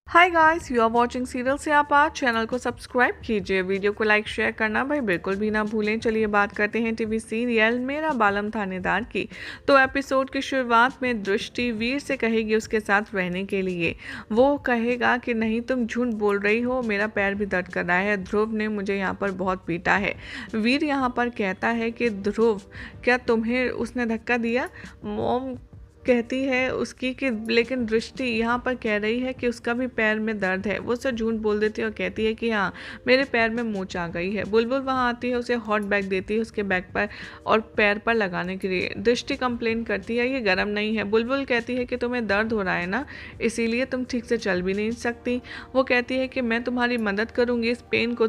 Hi guys, you are watching serial से आप आज चैनल को सब्सक्राइब कीजिए, वीडियो को लाइक शेयर करना भाई बिल्कुल भी ना भूलें। चलिए बात करते हैं टीवी सीरियल मेरा बालम थानेदार की। तो एपिसोड की शुरुआत में दृष्टि वीर से कहेगी उसके साथ रहने के लिए। वो कहेगा कि नहीं तुम झूठ बोल रही हो, मेरा पैर भी दर्द कर रहा है, ध्रुव ने मुझे यहाँ पर बहुत पीटा है। वीर यहाँ पर कहता है कि ध्रुव क्या तुम्हें उसने धक्का दिया? मॉम कहती है उसकी कि लेकिन दृष्टि यहाँ पर कह रही है कि उसका भी पैर में दर्द है। वो उससे झूठ बोल देती है और कहती है कि हाँ मेरे पैर में मोच आ गई है। बुलबुल वहाँ आती है, उसे हॉट बैग देती है उसके बैक पर और पैर पर लगाने के लिए। दृष्टि कंप्लेन करती है ये गर्म नहीं है। बुलबुल कहती है कि तुम्हें दर्द हो रहा है ना, इसीलिए तुम ठीक से चल भी नहीं सकती। वो कहती है कि मैं तुम्हारी मदद करूँगी इस पेन को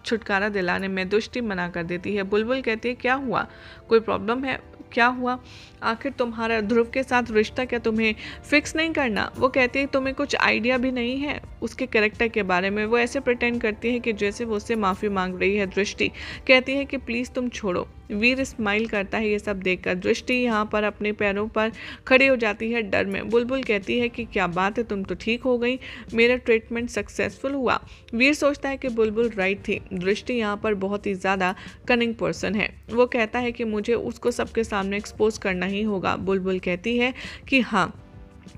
छुटकारा दिलाने में। दृष्टि मना कर देती है। बुलबुल कहती है क्या हुआ, कोई प्रॉब्लम है? क्या हुआ? आखिर तुम्हारा ध्रुव के साथ रिश्ता क्या तुम्हें फिक्स नहीं करना? वो कहती है तुम्हें कुछ आइडिया भी नहीं है उसके कैरेक्टर के बारे में। वो ऐसे प्रिटेंड करती है कि जैसे वो उससे माफ़ी मांग रही है। दृष्टि कहती है कि प्लीज़ तुम छोड़ो। वीर स्माइल करता है ये सब देखकर। दृष्टि यहाँ पर अपने पैरों पर खड़ी हो जाती है डर में। बुलबुल कहती है कि क्या बात है, तुम तो ठीक हो गई, मेरा ट्रीटमेंट सक्सेसफुल हुआ। वीर सोचता है कि बुलबुल राइट थी, दृष्टि यहाँ पर बहुत ही ज़्यादा कनिंग पर्सन है। वो कहता है कि मुझे उसको सबके सामने एक्सपोज करना ही होगा। बुलबुल कहती है कि हाँ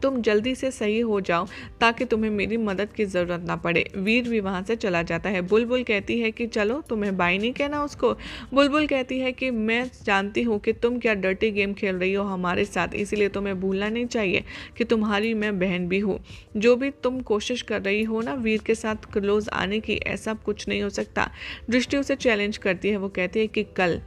तुम जल्दी से सही हो जाओ ताकि तुम्हें मेरी मदद की ज़रूरत ना पड़े। वीर भी वहाँ से चला जाता है। बुलबुल कहती है कि चलो तुम्हें बाय नहीं कहना उसको। बुलबुल कहती है कि मैं जानती हूँ कि तुम क्या डर्टी गेम खेल रही हो हमारे साथ, इसीलिए तुम्हें भूलना नहीं चाहिए कि तुम्हारी मैं बहन भी हूँ। जो भी तुम कोशिश कर रही हो ना वीर के साथ क्लोज आने की, ऐसा कुछ नहीं हो सकता। दृष्टि उसे चैलेंज करती है। वो कहती है कि कल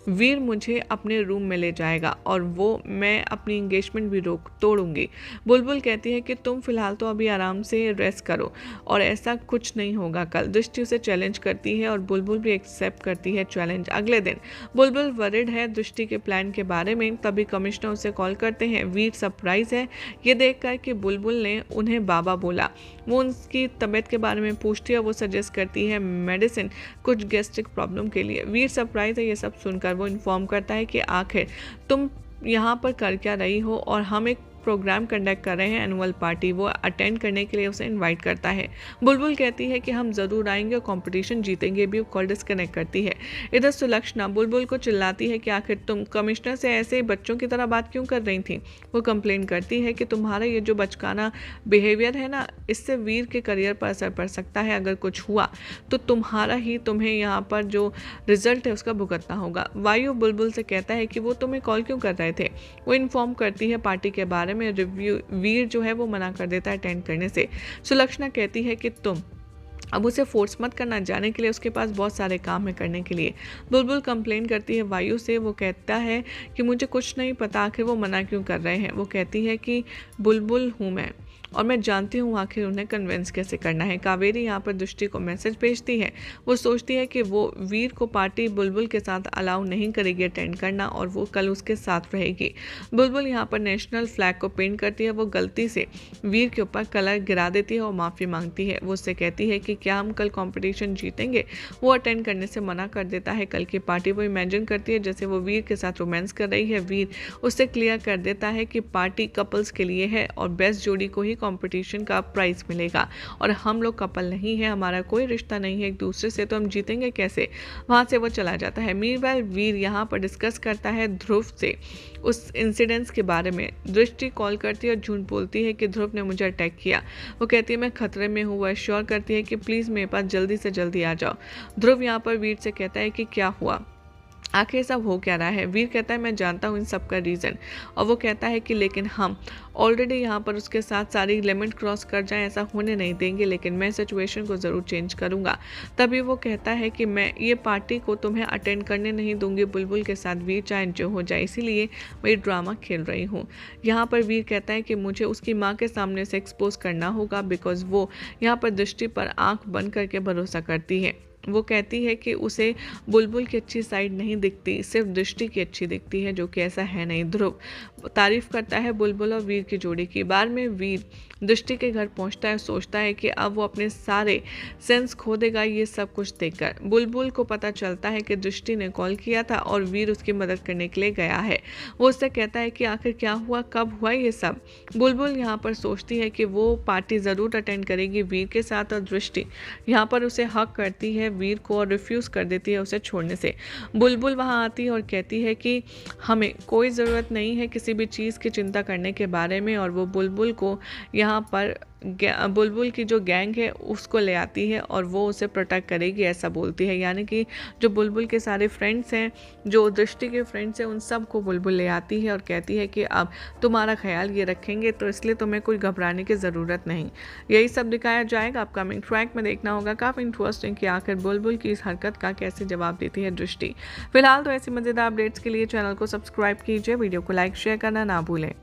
वीर मुझे अपने रूम में ले जाएगा और वो मैं अपनी इंगेजमेंट भी तोड़ूंगी। बुलबुल कहती है कि तुम फिलहाल तो अभी आराम से रेस्ट करो और ऐसा कुछ नहीं होगा कल। दृष्टि उसे चैलेंज करती है और बुलबुल भी एक्सेप्ट करती है चैलेंज। अगले दिन बुलबुल वरिड है दृष्टि के प्लान के बारे में। तभी कमिश्नर उसे कॉल करते हैं। वीर सरप्राइज है ये देखकर कि बुलबुल ने उन्हें बाबा बोला। वो उनकी तबीयत के बारे में पूछती है। वो सजेस्ट करती है मेडिसिन कुछ गैस्ट्रिक प्रॉब्लम के लिए। वीर सरप्राइज है ये सब सुनकर। वो इन्फॉर्म करता है कि आखिर तुम यहाँ पर कर क्या रही हो और हम एक प्रोग्राम कंडक्ट कर रहे हैं, एनुअल पार्टी। वो अटेंड करने के लिए उसे इनवाइट करता है। बुलबुल कहती है कि हम ज़रूर आएंगे और कंपटीशन जीतेंगे भी। कॉल डिस्कनेक्ट करती है। इधर सुलक्षणा बुलबुल को चिल्लाती है कि आखिर तुम कमिश्नर से ऐसे बच्चों की तरह बात क्यों कर रही थी। वो कंप्लेन करती है कि तुम्हारा ये जो बचकाना बिहेवियर है ना, इससे वीर के करियर पर असर पड़ सकता है। अगर कुछ हुआ तो तुम्हें यहाँ पर जो रिजल्ट है उसका भुगतना होगा। वायु बुलबुल से कहता है कि वो तुम्हें कॉल क्यों कर रहे थे। वो इन्फॉर्म करती है पार्टी के बारे में। वीर जो है वो मना कर देता है अटेंड करने से। सुलक्षणा कहती है कि तुम अब उसे फोर्स मत करना, जाने के लिए उसके पास बहुत सारे काम है करने के लिए। बुलबुल कंप्लेन करती है वायु से। वो कहता है कि मुझे कुछ नहीं पता आखिर वो मना क्यों कर रहे हैं। वो कहती है कि बुलबुल हूँ मैं और मैं जानती हूँ आखिर उन्हें कन्विंस कैसे करना है। कावेरी यहाँ पर दृष्टि को मैसेज भेजती है। वो सोचती है कि वो वीर को पार्टी बुलबुल के साथ अलाउ नहीं करेगी अटेंड करना और वो कल उसके साथ रहेगी। बुलबुल यहाँ पर नेशनल फ्लैग को पेंट करती है। वो गलती से वीर के ऊपर कलर गिरा देती है और माफ़ी मांगती है। वो उससे कहती है कि क्या हम कल कॉम्पिटिशन जीतेंगे। वो अटेंड करने से मना कर देता है कल की पार्टी। वो इमेजिन करती है जैसे वो वीर के साथ रोमांस कर रही है। वीर उससे क्लियर कर देता है कि पार्टी कपल्स के लिए है और बेस्ट जोड़ी को ही कंपटीशन का प्राइज मिलेगा और हम लोग कपल नहीं है, हमारा कोई रिश्ता नहीं है एक दूसरे से, तो हम जीतेंगे कैसे। वहाँ से वो चला जाता है। मीनवाइल वीर यहाँ पर डिस्कस करता है ध्रुव से उस इंसिडेंट्स के बारे में। दृष्टि कॉल करती है और झूठ बोलती है कि ध्रुव ने मुझे अटैक किया। वो कहती है मैं खतरे में हूँ। वह श्योर करती है कि प्लीज़ मेरे पास जल्दी से जल्दी आ जाओ। ध्रुव यहाँ पर वीर से कहता है कि क्या हुआ, आखिर सब हो क्या रहा है। वीर कहता है मैं जानता हूँ इन सब का रीज़न। और वो कहता है कि लेकिन हम ऑलरेडी यहाँ पर उसके साथ सारी लिमिट क्रॉस कर जाएं, ऐसा होने नहीं देंगे, लेकिन मैं सिचुएशन को ज़रूर चेंज करूँगा। तभी वो कहता है कि मैं ये पार्टी को तुम्हें अटेंड करने नहीं दूंगी बुलबुल के साथ, वीर चाहे जो हो जाए, इसीलिए मैं ड्रामा खेल रही हूँ। यहाँ पर वीर कहता है कि मुझे उसकी माँ के सामने से एक्सपोज करना होगा बिकॉज वो यहाँ पर दृष्टि पर आँख बंद करके भरोसा करती है। वो कहती है कि उसे बुलबुल की अच्छी साइड नहीं दिखती, सिर्फ दृष्टि की अच्छी दिखती है, जो कि ऐसा है नहीं। ध्रुव तारीफ करता है बुलबुल और वीर की जोड़ी की। बाद में वीर दृष्टि के घर पहुंचता है, सोचता है कि अब वो अपने सारे सेंस खो देगा ये सब कुछ देखकर। बुलबुल को पता चलता है कि दृष्टि ने कॉल किया था और वीर उसकी मदद करने के लिए गया है। वो उससे कहता है कि आखिर क्या हुआ, कब हुआ ये सब। बुलबुल यहाँ पर सोचती है कि वो पार्टी ज़रूर अटेंड करेगी वीर के साथ, और दृष्टि यहाँ पर उसे हक करती है वीर को और रिफ्यूज़ कर देती है उसे छोड़ने से। बुलबुल वहाँ आती है और कहती है कि हमें कोई ज़रूरत नहीं है किसी भी चीज़ की चिंता करने के बारे में, और वो बुलबुल को यहाँ पर बुलबुल की जो गैंग है उसको ले आती है और वो उसे प्रोटेक्ट करेगी ऐसा बोलती है। यानी कि जो बुलबुल के सारे फ्रेंड्स हैं, जो दृष्टि के फ्रेंड्स हैं, उन सब को बुलबुल ले आती है और कहती है कि अब तुम्हारा ख्याल ये रखेंगे, तो इसलिए तुम्हें कोई घबराने की ज़रूरत नहीं। यही सब दिखाया जाएगा अपकमिंग ट्रैक में, देखना होगा। काफ़ी इंटरेस्टिंग कि आखिर बुलबुल की इस हरकत का कैसे जवाब देती है दृष्टि। फिलहाल तो ऐसी मज़ेदार अपडेट्स के लिए चैनल को सब्सक्राइब कीजिए, वीडियो को लाइक शेयर करना ना भूलें।